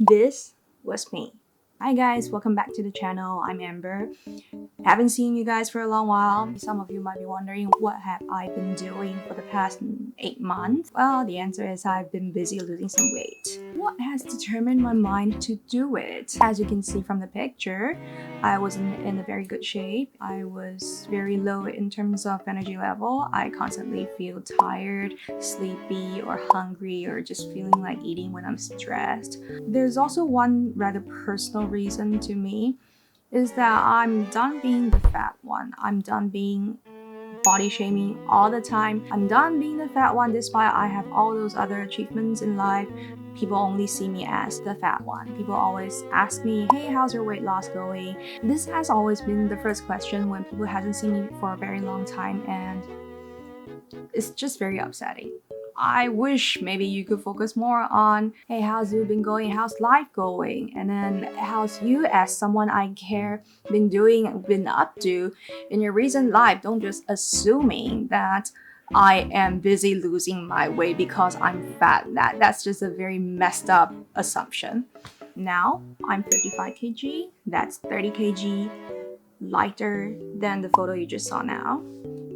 This was me. Hi guys, welcome back to the channel. I'm Amber. Haven't seen you guys for a long while. Some of you might be wondering what have I been doing for the past 8 months? Well, the answer is I've been busy losing some weight. What has determined my mind to do it? As you can see from the picture, I wasn't in a very good shape. I was very low in terms of energy level. I constantly feel tired, sleepy, or hungry, or just feeling like eating when I'm stressed. There's also one rather personal reason to me is that I'm done being the fat one. I'm done being body shaming all the time. I'm done being the fat one despite I have all those other achievements in life. People only see me as the fat one. People always ask me, hey, how's your weight loss going? This has always been the first question when people hasn't seen me for a very long time, and it's just very upsetting. I wish maybe you could focus more on, hey, how's you been going? How's life going? And then how's you as someone I care been doing, been up to in your recent life? Don't just assuming that I am busy losing my weight because I'm fat. That's just a very messed up assumption. Now I'm 55 kg. That's 30 kg lighter than the photo you just saw now.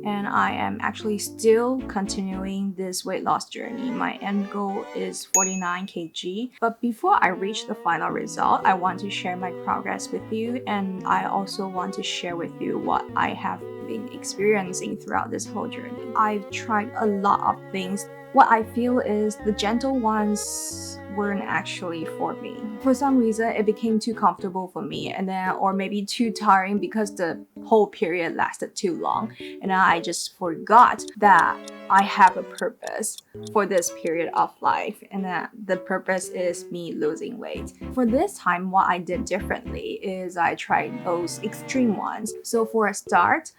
And I am actually still continuing this weight loss journey. My end goal is 49 kg. But before I reach the final result, I want to share my progress with you, and I also want to share with you what I have been experiencing throughout this whole journey. I've tried a lot of things. What I feel is the gentle ones weren't actually for me. For some reason, it became too comfortable for me, and then or maybe too tiring because the whole period lasted too long, and I just forgot that I have a purpose for this period of life, and that the purpose is me losing weight. For this time, what I did differently is I tried those extreme ones. So for a start,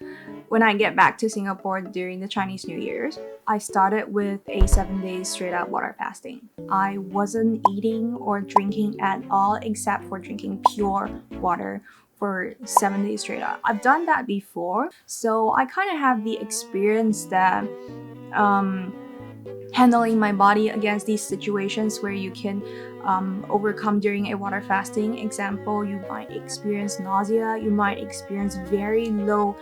when I get back to Singapore during the Chinese New Year's, I started with a 7 days straight up water fasting. I wasn't eating or drinking at all except for drinking pure water for 7 days straight up. I've done that before, so I kind of have the experience that handling my body against these situations where you can overcome during a water fasting. Example, you might experience nausea, you might experience very low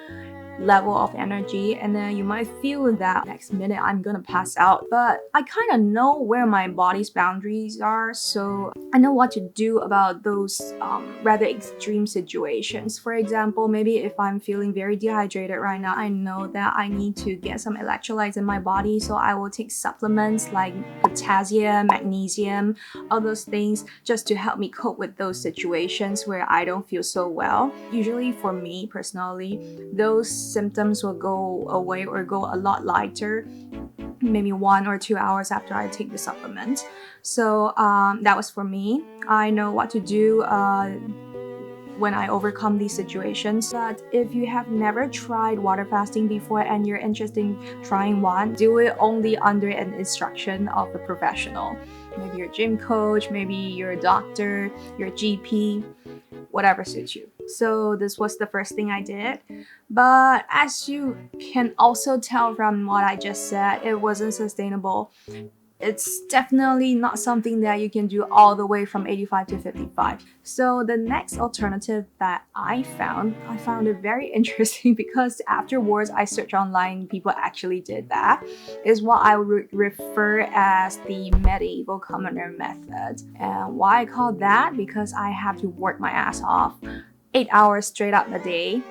level of energy, and then you might feel that next minute I'm gonna pass out. But I kind of know where my body's boundaries are, so I know what to do about those rather extreme situations. For example, maybe if I'm feeling very dehydrated right now, I know that I need to get some electrolytes in my body, so I will take supplements like potassium, magnesium, all those things just to help me cope with those situations where I don't feel so well. Usually for me personally, those symptoms will go away or go a lot lighter maybe 1 or 2 hours after I take the supplement. So that was for me. I know what to do when I overcome these situations. But if you have never tried water fasting before and you're interested in trying one, do it only under an instruction of a professional. Maybe your gym coach, maybe your doctor, your GP, whatever suits you. So this was the first thing I did. But as you can also tell from what I just said, it wasn't sustainable. It's definitely not something that you can do all the way from 85 to 55. So the next alternative that I found it very interesting because afterwards I searched online, people actually did that, is what I would refer as the medieval commoner method. And why I call that? Because I have to work my ass off 8 hours straight up a day.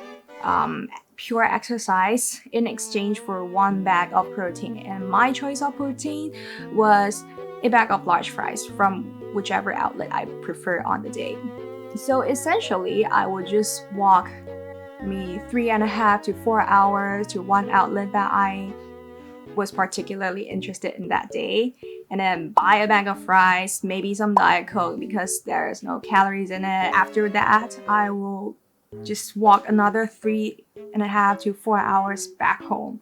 Pure exercise in exchange for 1 bag of protein, and my choice of protein was a bag of large fries from whichever outlet I prefer on the day. So essentially I would just walk me 3.5 to 4 hours to one outlet that I was particularly interested in that day, and then buy a bag of fries, maybe some Diet Coke because there's no calories in it. After that, I will just walk another 3.5 to 4 hours back home.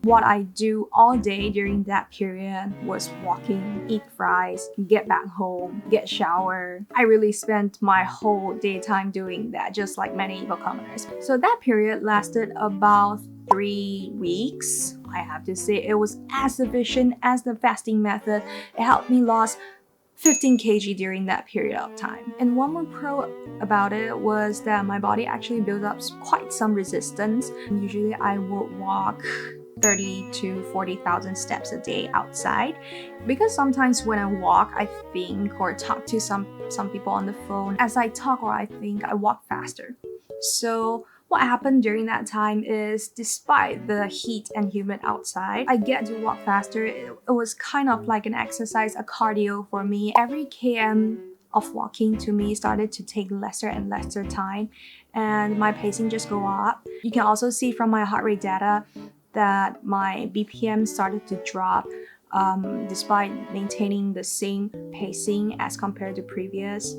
What I do all day during that period was walking, eat fries, get back home, get shower. I really spent my whole daytime doing that, just like many evil commoners. So that period lasted about 3 weeks. I have to say it was as efficient as the fasting method. It helped me lose 15 kg during that period of time. And one more pro about it was that my body actually built up quite some resistance. Usually I would walk 30 to 40,000 steps a day outside, because sometimes when I walk, I think or talk to some people on the phone. As I talk or I think, I walk faster. So what happened during that time is, despite the heat and humid outside, I get to walk faster. It was kind of like an exercise, a cardio for me. Every km of walking to me started to take lesser and lesser time, and my pacing just go up. You can also see from my heart rate data that my BPM started to drop despite maintaining the same pacing as compared to previous.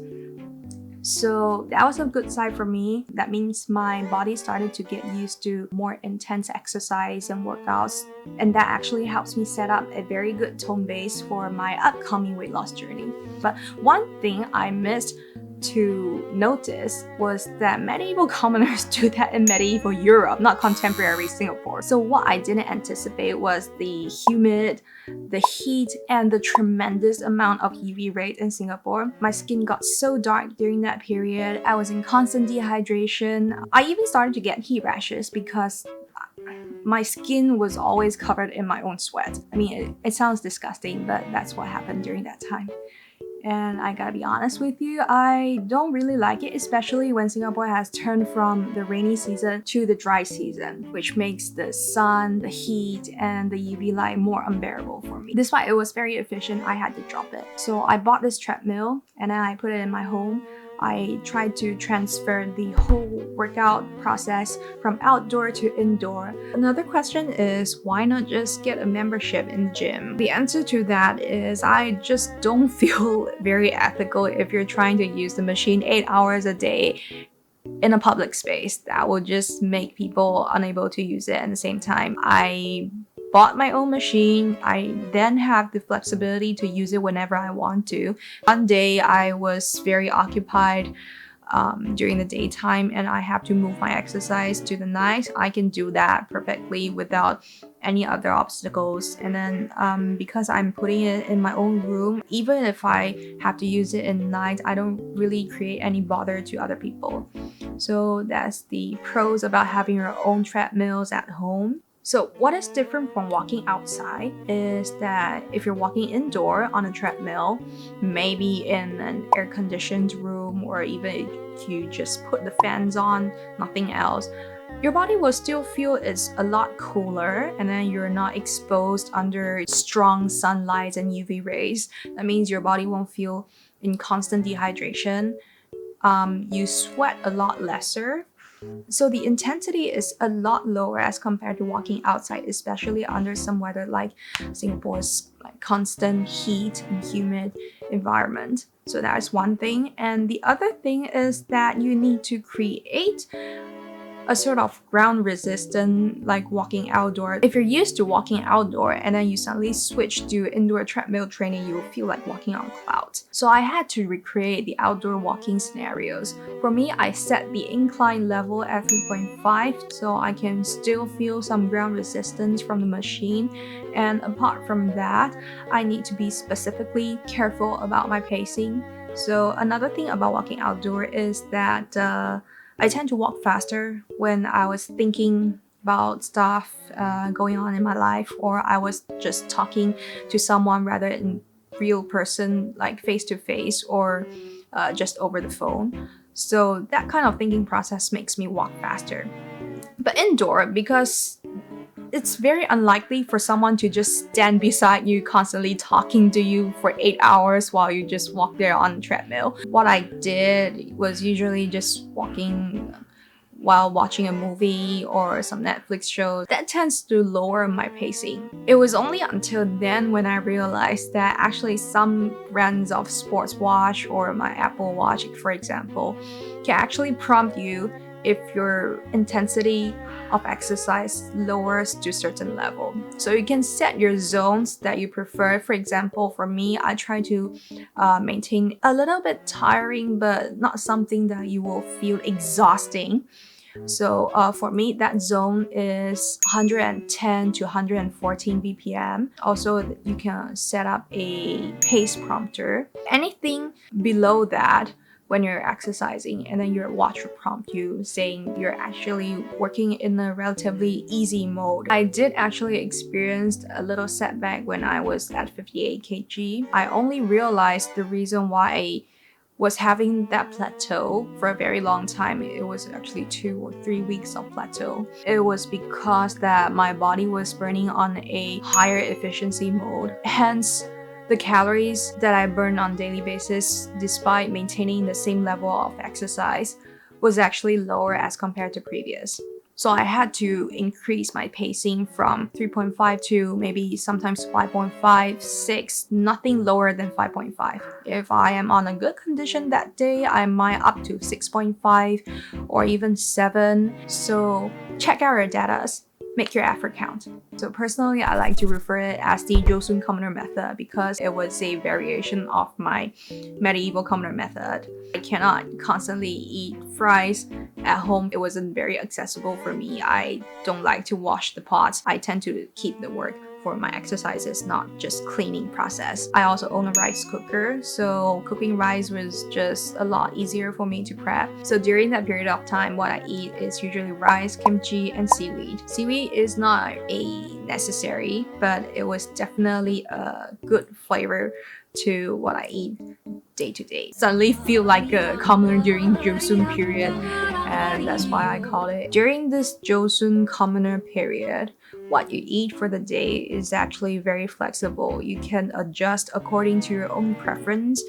So that was a good sign for me. That means my body started to get used to more intense exercise and workouts, and that actually helps me set up a very good tone base for my upcoming weight loss journey. But one thing I missed to notice was that medieval commoners do that in medieval Europe, not contemporary Singapore. So what I didn't anticipate was the humid, the heat, and the tremendous amount of UV rays in Singapore. My skin got so dark during that period. I was in constant dehydration. I even started to get heat rashes because my skin was always covered in my own sweat. I mean, it sounds disgusting, but that's what happened during that time. And I gotta be honest with you, I don't really like it, especially when Singapore has turned from the rainy season to the dry season, which makes the sun, the heat, and the UV light more unbearable for me. Despite it was very efficient, I had to drop it. So I bought this treadmill and then I put it in my home. I tried to transfer the whole workout process from outdoor to indoor. Another question is, why not just get a membership in the gym? The answer to that is, I just don't feel very ethical if you're trying to use the machine 8 hours a day in a public space. That will just make people unable to use it at the same time. I bought my own machine. I then have the flexibility to use it whenever I want to. One day I was very occupied during the daytime and I have to move my exercise to the night. I can do that perfectly without any other obstacles. And then because I'm putting it in my own room, even if I have to use it in the night, I don't really create any bother to other people. So that's the pros about having your own treadmills at home. So what is different from walking outside is that if you're walking indoor on a treadmill, maybe in an air-conditioned room, or even if you just put the fans on, nothing else, your body will still feel it's a lot cooler, and then you're not exposed under strong sunlight and UV rays. That means your body won't feel in constant dehydration. You sweat a lot lesser. So the intensity is a lot lower as compared to walking outside, especially under some weather like Singapore's constant heat and humid environment. So that's one thing. And the other thing is that you need to create a sort of ground resistant like walking outdoor. If you're used to walking outdoor and then you suddenly switch to indoor treadmill training, you will feel like walking on clouds. So I had to recreate the outdoor walking scenarios. For me, I set the incline level at 3.5 so I can still feel some ground resistance from the machine. And apart from that, I need to be specifically careful about my pacing. So another thing about walking outdoor is that I tend to walk faster when I was thinking about stuff going on in my life, or I was just talking to someone rather in real person, like face to face, or just over the phone. So that kind of thinking process makes me walk faster. But indoor, because it's very unlikely for someone to just stand beside you constantly talking to you for 8 hours while you just walk there on the treadmill. What I did was usually just walking while watching a movie or some Netflix show. That tends to lower my pacing. It was only until then when I realized that actually some brands of sports watch or my Apple Watch, for example, can actually prompt you if your intensity of exercise lowers to a certain level. So you can set your zones that you prefer. For example, for me, I try to maintain a little bit tiring, but not something that you will feel exhausting. So for me, that zone is 110 to 114 BPM. Also, you can set up a pace prompter. Anything below that, when you're exercising and then your watch will prompt you saying you're actually working in a relatively easy mode. I did actually experience a little setback when I was at 58 kg. I only realized the reason why I was having that plateau for a very long time. It was actually 2 or 3 weeks of plateau. It was because that my body was burning on a higher efficiency mode. Hence, the calories that I burn on a daily basis, despite maintaining the same level of exercise, was actually lower as compared to previous. So I had to increase my pacing from 3.5 to maybe sometimes 5.5, 6, nothing lower than 5.5. If I am on a good condition that day, I might up to 6.5 or even 7. So check out your data. Make your effort count. So personally, I like to refer it as the Joseon Commoner method because it was a variation of my medieval commoner method. I cannot constantly eat fries at home. It wasn't very accessible for me. I don't like to wash the pots. I tend to keep the work for my exercises, not just cleaning process. I also own a rice cooker, so cooking rice was just a lot easier for me to prep. So during that period of time, what I eat is usually rice, kimchi, and seaweed. Seaweed is not a necessary, but it was definitely a good flavor to what I eat day to day. Suddenly feel like a commoner during Joseon period, and that's why I call it. During this Joseon commoner period, what you eat for the day is actually very flexible. You can adjust according to your own preference.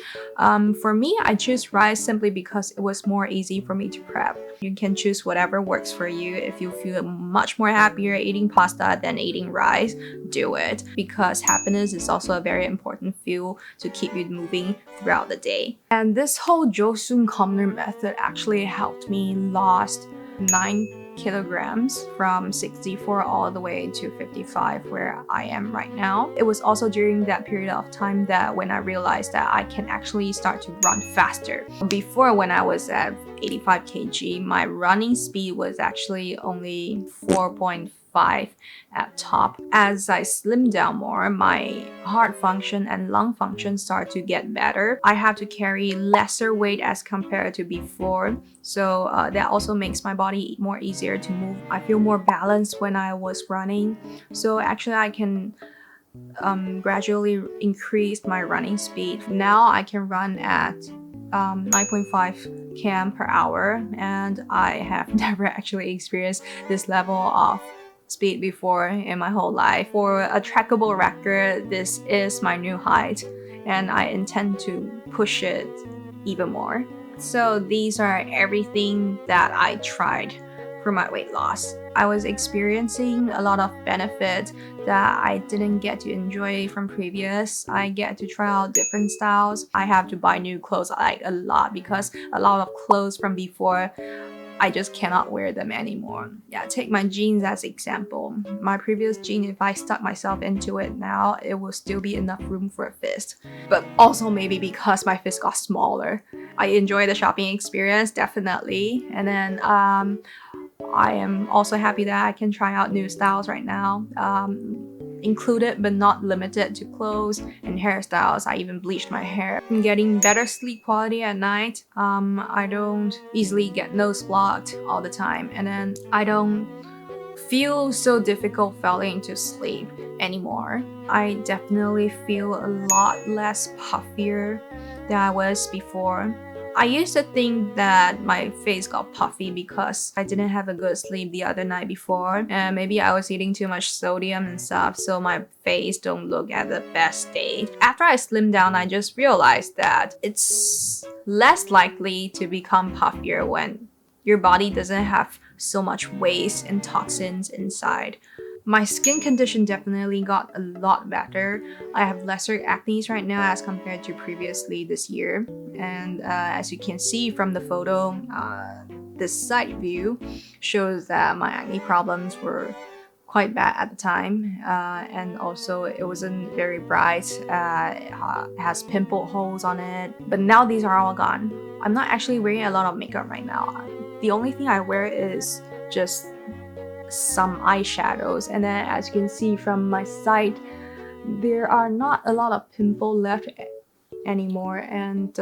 For me, I choose rice simply because it was more easy for me to prep. You can choose whatever works for you. If you feel much more happier eating pasta than eating rice, do it, because happiness is also a very important fuel to keep you moving throughout the day. And this whole Joseon commoner method actually helped me lost 9 kilograms from 64 all the way to 55 where I am right now. It was also during that period of time that when I realized that I can actually start to run faster. Before, when I was at 85 kg, my running speed was actually only 4.5 at top. As I slimmed down more, my heart function and lung function start to get better. I have to carry lesser weight as compared to before, so that also makes my body more easier to move. I feel more balanced when I was running, so actually I can gradually increase my running speed. Now I can run at 9.5 km per hour, and I have never actually experienced this level of speed before in my whole life. For a trackable record, this is my new height, and I intend to push it even more. So these are everything that I tried for my weight loss. I was experiencing a lot of benefit that I didn't get to enjoy from previous. I get to try out different styles. I have to buy new clothes like a lot because a lot of clothes from before, I just cannot wear them anymore. Yeah, take my jeans as example. My previous jean, if I stuck myself into it now, it will still be enough room for a fist. But also maybe because my fist got smaller. I enjoy the shopping experience, definitely. And then I am also happy that I can try out new styles right now. Included but not limited to clothes and hairstyles. I even bleached my hair. I'm getting better sleep quality at night. I don't easily get nose blocked all the time, and then I don't feel so difficult falling to sleep anymore. I definitely feel a lot less puffier than I was before. I used to think that my face got puffy because I didn't have a good sleep the other night before, and maybe I was eating too much sodium and stuff, so my face don't look at the best state. After I slimmed down, I just realized that it's less likely to become puffier when your body doesn't have so much waste and toxins inside. My skin condition definitely got a lot better. I have lesser acne right now as compared to previously this year. And as you can see from the photo, this side view shows that my acne problems were quite bad at the time, and also it wasn't very bright. It has pimple holes on it, but now these are all gone. I'm not actually wearing a lot of makeup right now. The only thing I wear is just some eyeshadows, and then as you can see from my side, there are not a lot of pimple left anymore, and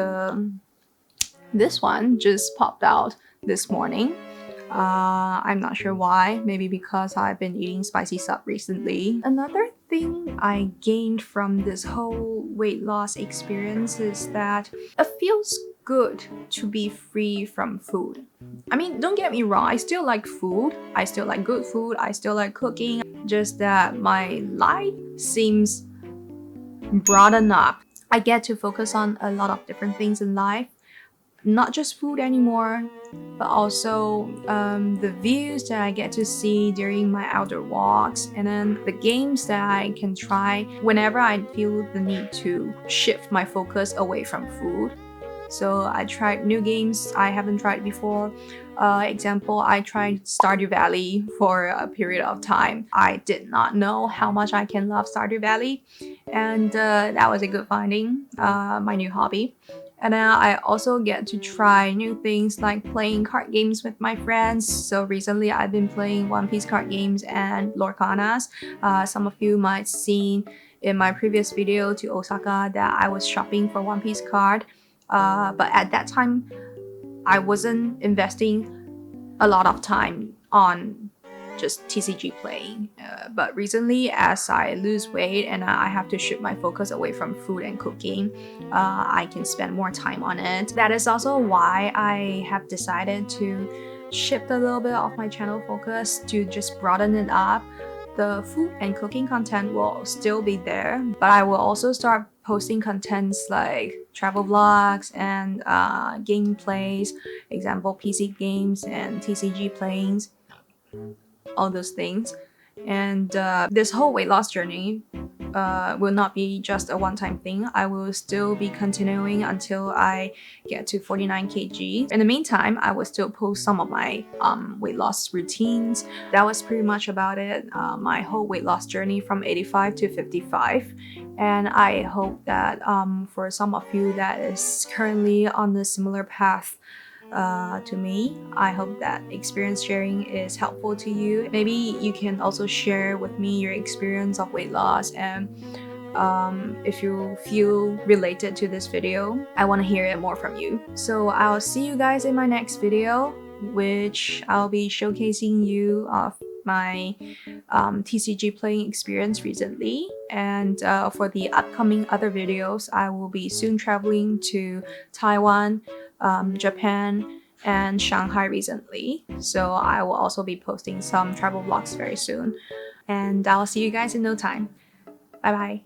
this one just popped out this morning. I'm not sure why, maybe because I've been eating spicy sub recently. Another thing I gained from this whole weight loss experience is that it feels good to be free from food. I mean, don't get me wrong, I still like food, I still like good food, I still like cooking, just that my life seems broadened up. I get to focus on a lot of different things in life, not just food anymore, but also the views that I get to see during my outdoor walks, and then the games that I can try whenever I feel the need to shift my focus away from food. So I tried new games I haven't tried before. Example, I tried Stardew Valley for a period of time. I did not know how much I can love Stardew Valley, and that was a good finding, my new hobby. And then I also get to try new things like playing card games with my friends. So recently I've been playing One Piece card games and Lorcanas. Some of you might seen in my previous video to Osaka that I was shopping for One Piece card. But at that time, I wasn't investing a lot of time on just TCG playing. But recently, as I lose weight and I have to shift my focus away from food and cooking, I can spend more time on it. That is also why I have decided to shift a little bit of my channel focus to just broaden it up. The food and cooking content will still be there, but I will also start posting contents like travel vlogs and gameplays, example PC games and TCG playings, all those things. And this whole weight loss journey will not be just a one-time thing. I will still be continuing until I get to 49 kg. In the meantime, I will still post some of my weight loss routines. That was pretty much about it, my whole weight loss journey from 85 to 55. And I hope that for some of you that is currently on the similar path to me, I hope that experience sharing is helpful to you. Maybe you can also share with me your experience of weight loss, and if you feel related to this video, I want to hear it more from you. So I'll see you guys in my next video, which I'll be showcasing you of my TCG playing experience recently. And for the upcoming other videos, I will be soon traveling to Taiwan, Japan, and Shanghai recently. So I will also be posting some travel vlogs very soon. And I'll see you guys in no time. Bye bye.